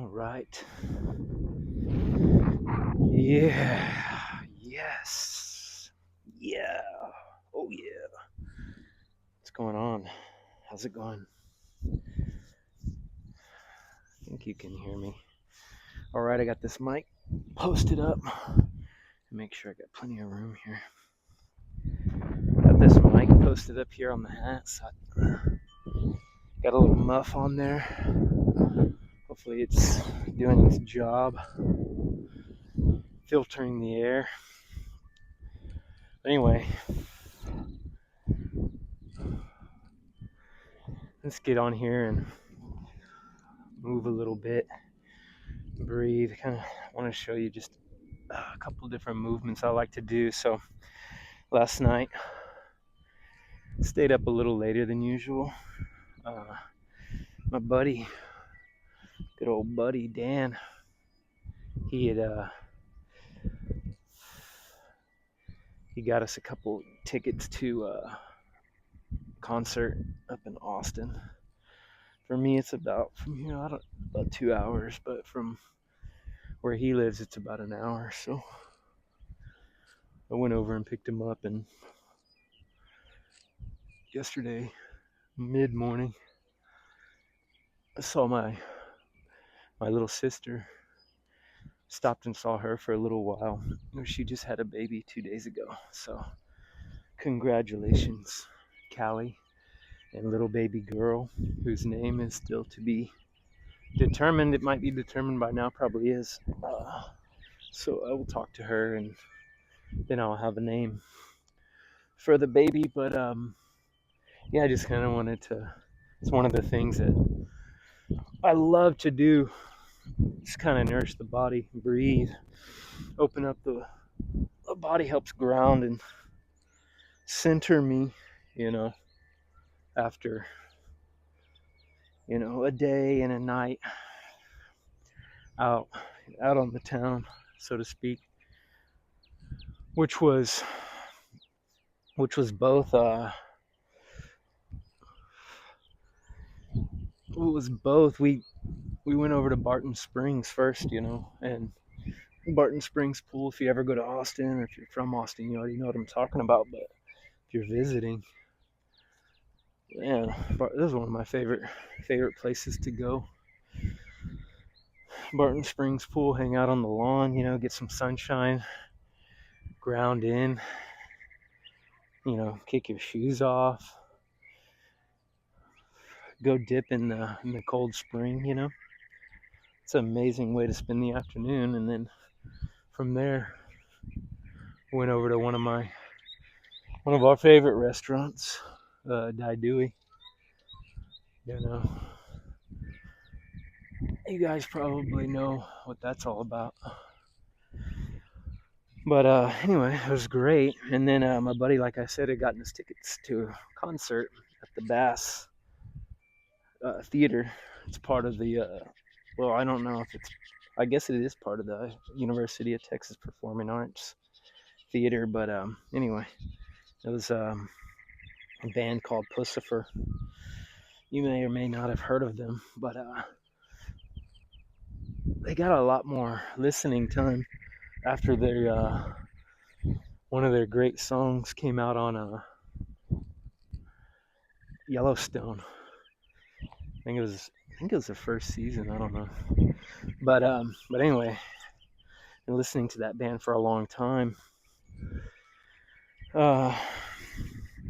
right. Yeah. Yes. Yeah. Oh, yeah. What's going on? How's it going? I think you can hear me. All right, I got this mic posted up. Make sure I got plenty of room here. Got this mic posted up here on the hat. So got a little muff on there. Hopefully it's doing its job, filtering the air. Anyway, let's get on here and move a little bit, breathe. Kind of want to show you just a couple different movements I like to do. So last night, stayed up a little later than usual. My buddy, good old buddy Dan, he got us a couple tickets to a concert up in Austin. For me, it's about from here, about 2 hours, but from where he lives, it's about an hour. So I went over and picked him up, and yesterday, mid-morning, I saw my little sister. Stopped and saw her for a little while. She just had a baby 2 days ago. So congratulations, Callie, and little baby girl, whose name is still to be determined. It might be determined by now, probably is. So I will talk to her, and then I'll have a name for the baby. But yeah, I just kind of wanted to. It's one of the things that I love to do. Just kind of nourish the body, breathe, open up the body, helps ground and center me, after, a day and a night out on the town, so to speak, which was both we went over to Barton Springs first, and Barton Springs pool, if you ever go to Austin, or if you're from Austin, you already know what I'm talking about. But if you're visiting, man, this is one of my favorite places to go. Barton Springs pool, hang out on the lawn, get some sunshine, ground in, kick your shoes off, go dip in the cold spring, It's an amazing way to spend the afternoon. And then from there, went over to one of our favorite restaurants, Dai Dewey. You guys probably know what that's all about. But anyway, it was great. And then my buddy, like I said, had gotten us tickets to a concert at the Bass Theater. It's part of the, I don't know if I guess it is part of the University of Texas Performing Arts Theater. But anyway, it was a band called Pussifer. You may or may not have heard of them, but they got a lot more listening time after their one of their great songs came out on Yellowstone. I think it was the first season. I don't know, but anyway, been listening to that band for a long time.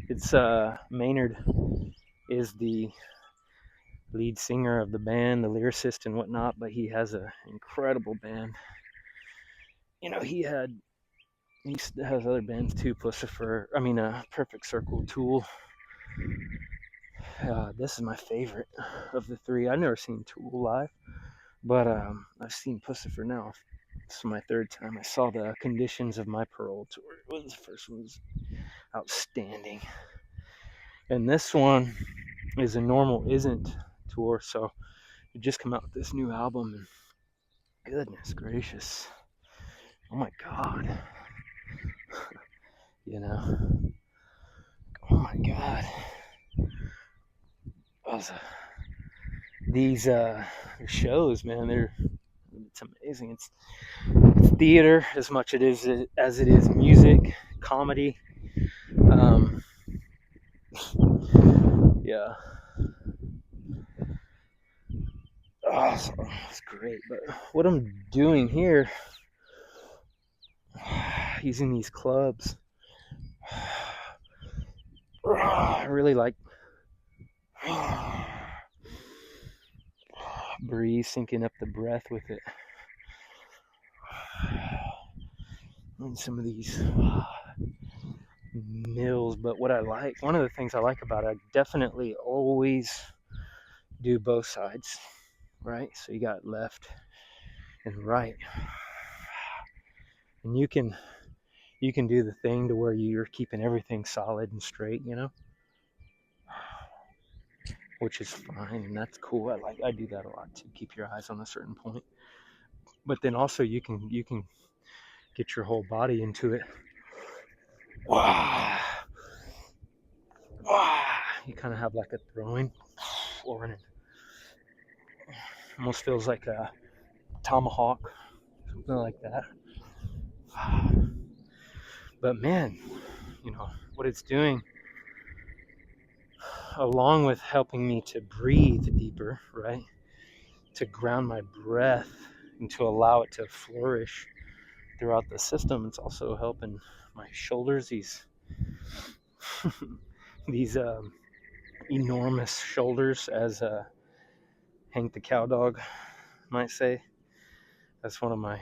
It's Maynard is the lead singer of the band, the lyricist and whatnot, but he has an incredible band. He has other bands too, Perfect Circle, Tool. This is my favorite of the three. I've never seen Tool live, but I've seen Pussifer now. This is my third time. I saw the Conditions of My Parole tour. The first one was outstanding, and this one is a Normal Isn't tour. So it just come out with this new album, and goodness gracious, oh my god, oh my god, these shows, man, it's amazing. It's theater as much as it is music, comedy. Um, yeah, so it's great. But what I'm doing here, using these clubs, I really like breathe, syncing up the breath with it. And some of these mills, but what I like, one of the things I like about it, I definitely always do both sides, right? So you got left and right, and you can do the thing to where you're keeping everything solid and straight, which is fine, and that's cool. I do that a lot too. Keep your eyes on a certain point, but then also you can get your whole body into it. You kind of have like a throwing or an almost feels like a tomahawk, something like that. But man, what it's doing, along with helping me to breathe deeper, right? To ground my breath and to allow it to flourish throughout the system, it's also helping my shoulders, these these enormous shoulders, as Hank the cow dog might say. That's uh,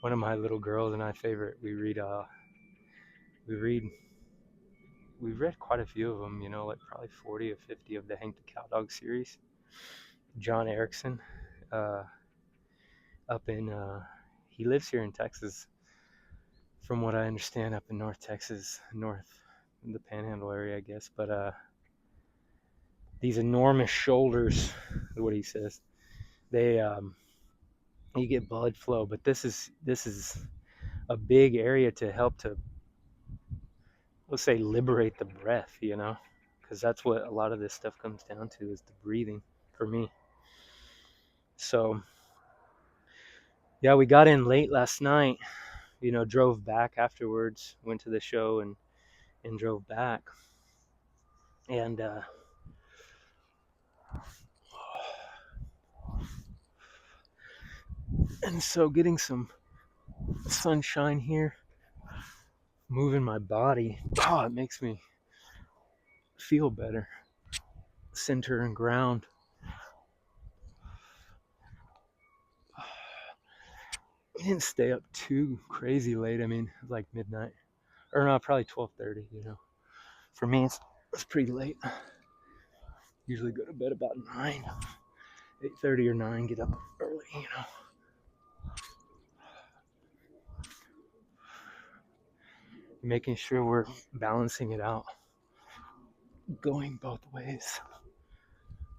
one of my little girls and I favorite. We've read quite a few of them, like probably 40 or 50 of the Hank the cow dog series. John Erickson, uh, up in he lives here in Texas, from what I understand, up in North Texas, north in the Panhandle area, I guess. But these enormous shoulders, is what he says. They you get blood flow, but this is a big area to help to, let's say, liberate the breath, because that's what a lot of this stuff comes down to, is the breathing for me. So yeah, we got in late last night, drove back afterwards, went to the show and drove back. And so getting some sunshine here, moving my body, it makes me feel better, center and ground. We didn't stay up too crazy late. I mean, like midnight, or no, probably 12:30. For me, it's pretty late. Usually go to bed about 9, 8:30 or 9. Get up early. Making sure we're balancing it out, going both ways.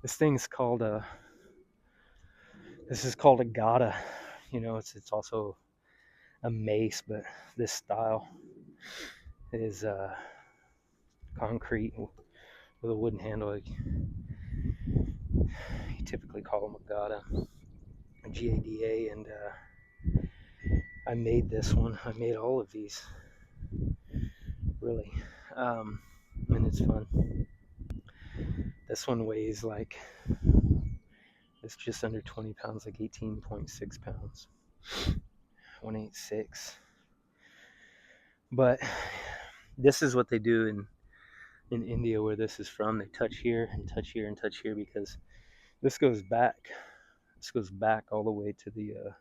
This is called a gata. It's also a mace, but this style is concrete with a wooden handle. You typically call them a gata, a GADA, and I made this one. I made all of these, really, and it's fun. This one weighs it's just under 20 pounds, like 18.6 pounds, 186. But this is what they do in India, where this is from. They touch here and touch here and touch here, because this goes back. This goes back all the way to the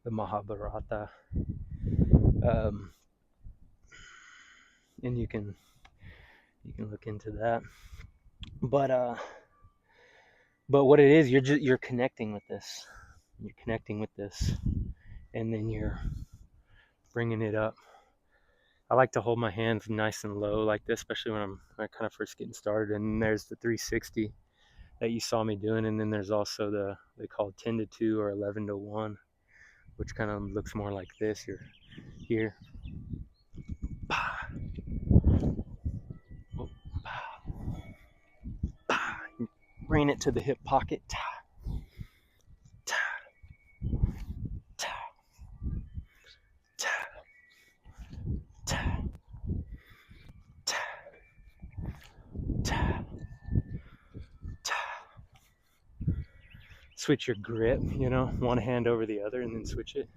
Mahabharata, and you can look into that. But what it is, you're connecting with this. You're connecting with this, and then you're bringing it up. I like to hold my hands nice and low like this, especially when I'm kind of first getting started. And there's the 360 that you saw me doing, and then there's also they call it 10 to 2 or 11 to 1, which kind of looks more like this. You're here, bring it to the hip pocket. Switch your grip, one hand over the other and then switch it.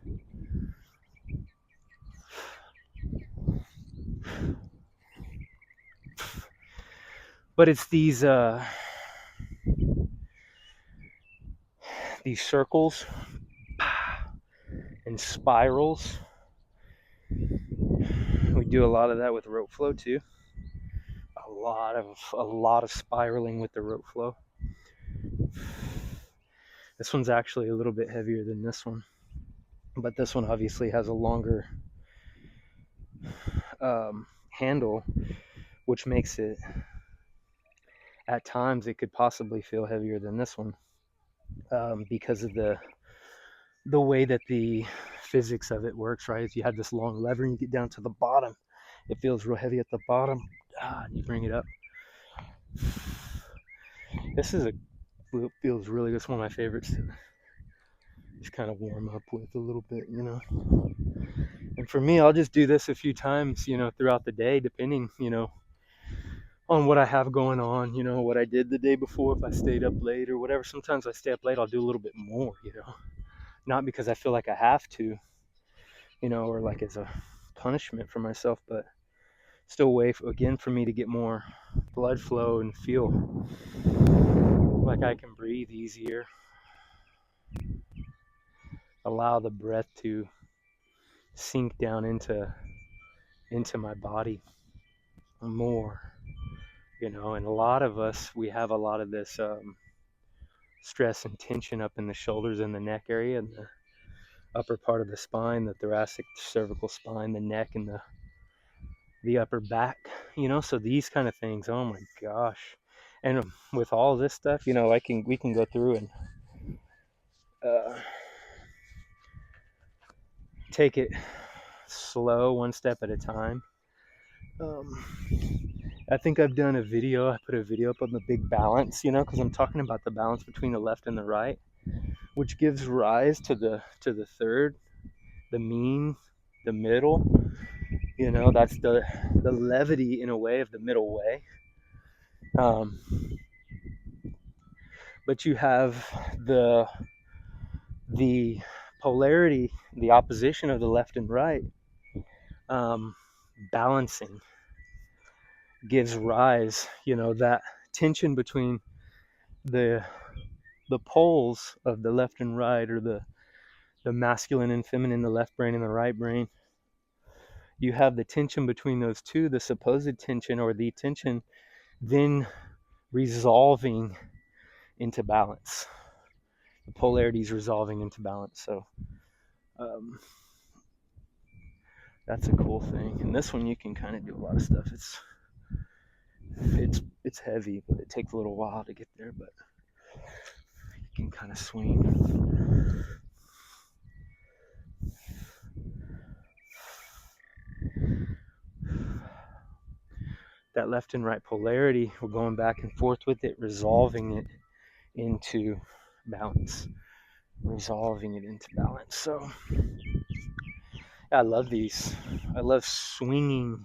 But it's these circles and spirals. We do a lot of that with rope flow too. A lot of spiraling with the rope flow. This one's actually a little bit heavier than this one, but this one obviously has a longer handle, which makes it, at times, it could possibly feel heavier than this one, because of the way that the physics of it works, right? If you have this long lever and you get down to the bottom, it feels real heavy at the bottom. And you bring it up. This feels really good. It's one of my favorites to just kind of warm up with a little bit, And for me, I'll just do this a few times, throughout the day, depending, on what I have going on, what I did the day before, if I stayed up late or whatever. Sometimes I stay up late, I'll do a little bit more, not because I feel like I have to, or like as a punishment for myself, but still a way, again, for me to get more blood flow and feel like I can breathe easier. Allow the breath to sink down into my body more, and a lot of us, we have a lot of this stress and tension up in the shoulders and the neck area and the upper part of the spine, the thoracic cervical spine, the neck, and the upper back, so these kind of things, oh my gosh. And with all this stuff, we can go through and take it slow, one step at a time. I think I've done a video. I put a video up on the big balance, because I'm talking about the balance between the left and the right, which gives rise to the third, the mean, the middle. That's the levity, in a way, of the middle way. But you have the polarity, the opposition of the left and right, balancing, gives rise, that tension between the poles of the left and right, or the masculine and feminine, the left brain and the right brain. You have the tension between those two, the supposed tension or the tension, then resolving into balance. The polarities resolving into balance. So that's a cool thing. And this one, you can kind of do a lot of stuff. It's heavy, but it takes a little while to get there, but you can kind of swing. That left and right polarity, we're going back and forth with it, resolving it into balance. So I love these. I love swinging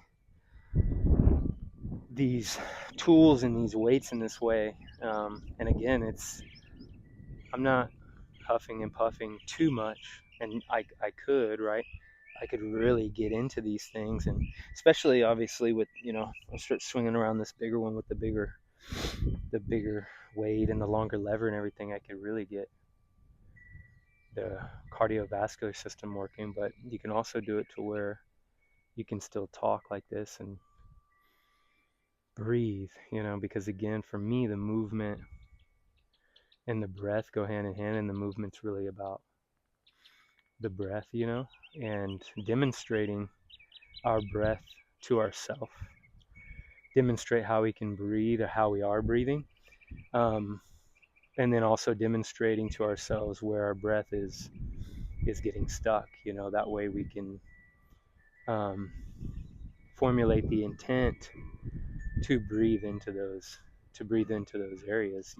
these tools and these weights in this way. And again, I'm not huffing and puffing too much, and I could, right? I could really get into these things, and especially, obviously, with, I start swinging around this bigger one with the bigger weight and the longer lever and everything. I could really get the cardiovascular system working. But you can also do it to where you can still talk like this and breathe, because again, for me, the movement and the breath go hand in hand, and the movement's really about the breath, and demonstrating our breath to ourselves, demonstrate how we can breathe, or how we are breathing, and then also demonstrating to ourselves where our breath is getting stuck. That way we can formulate the intent to breathe into those areas,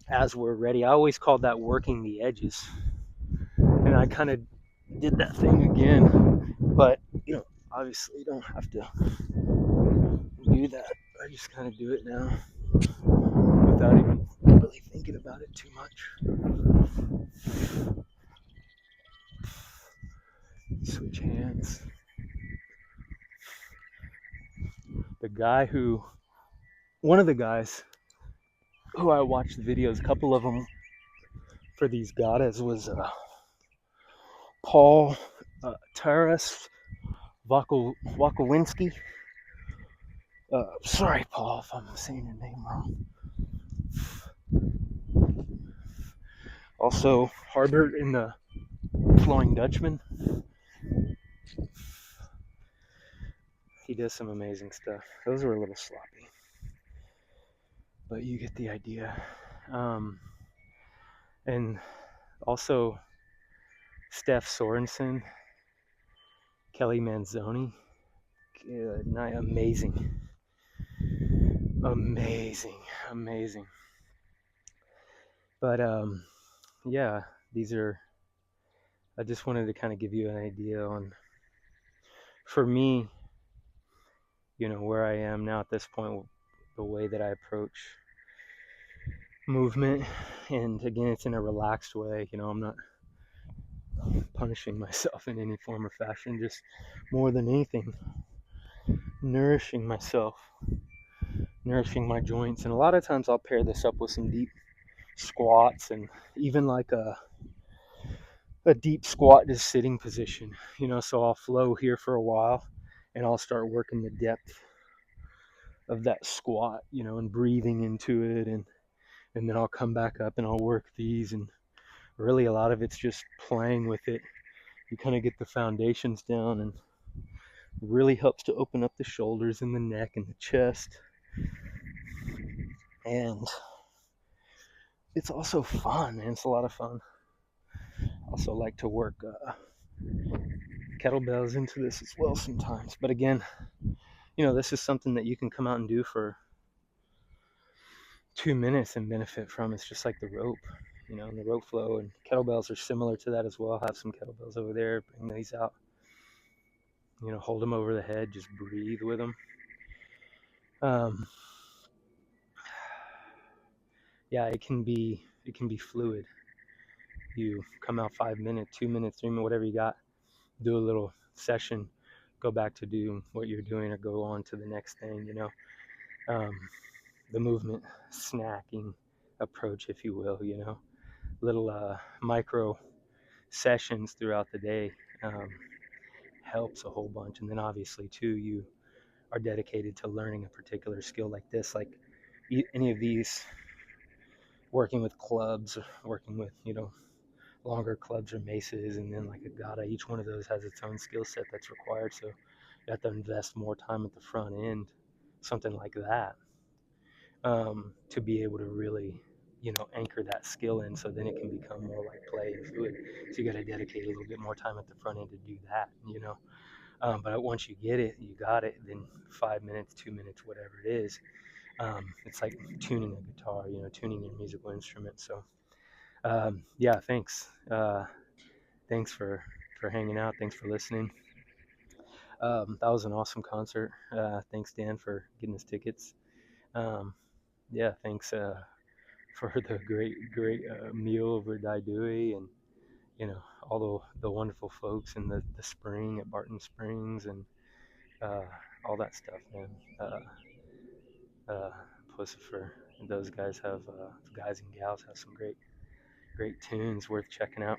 as we're ready. I always called that working the edges, and I kind of did that thing again. But obviously, you don't have to do that. I just kind of do it now without even really thinking about it too much. Switch hands. One of the guys who I watched the videos, a couple of them for these gatas, was Paul Taras Wakowinski. Sorry, Paul, if I'm saying your name wrong. Also, Harbert in the Flowing Dutchman. He does some amazing stuff. Those were a little sloppy, but you get the idea. And also Steph Sorensen, Kelly Manzoni. Amazing. But yeah, I just wanted to kind of give you an idea on, for me, where I am now at this point, the way that I approach movement. And again, it's in a relaxed way. I'm not punishing myself in any form or fashion, just more than anything, nourishing myself, nourishing my joints. And a lot of times I'll pair this up with some deep squats, and even like a deep squat to sitting position, so I'll flow here for a while and I'll start working the depth of that squat, and breathing into it, and then I'll come back up and I'll work these. And really a lot of it's just playing with it. You kind of get the foundations down, and it really helps to open up the shoulders and the neck and the chest. And it's also fun, and it's a lot of fun. I also like to work kettlebells into this as well sometimes. But again, this is something that you can come out and do for 2 minutes and benefit from. It's just like the rope, and the rope flow, and kettlebells are similar to that as well. I have some kettlebells over there. Bring these out. Hold them over the head. Just breathe with them. Yeah, it can be fluid. You come out 5 minutes, 2 minutes, 3 minutes, whatever you got. Do a little session. Go back to do what you're doing, or go on to the next thing. The movement snacking approach, if you will. Little micro sessions throughout the day helps a whole bunch. And then obviously too, you are dedicated to learning a particular skill like this, like any of these, working with clubs, working with longer clubs or maces, and then like a gata. Each one of those has its own skill set that's required, so you have to invest more time at the front end, something like that, to be able to really anchor that skill in, so then it can become more like play and fluid. So you got to dedicate a little bit more time at the front end to do that. But once you get it, you got it, then 5 minutes, 2 minutes, whatever it is, it's like tuning a guitar, tuning your musical instrument. So yeah, thanks. Thanks for hanging out. Thanks for listening. That was an awesome concert. Thanks, Dan, for getting us tickets. Yeah, thanks for the great meal over at Daidui, and all the wonderful folks in the spring at Barton Springs, and all that stuff, man. Pussifer, and those guys and gals have some great tunes worth checking out.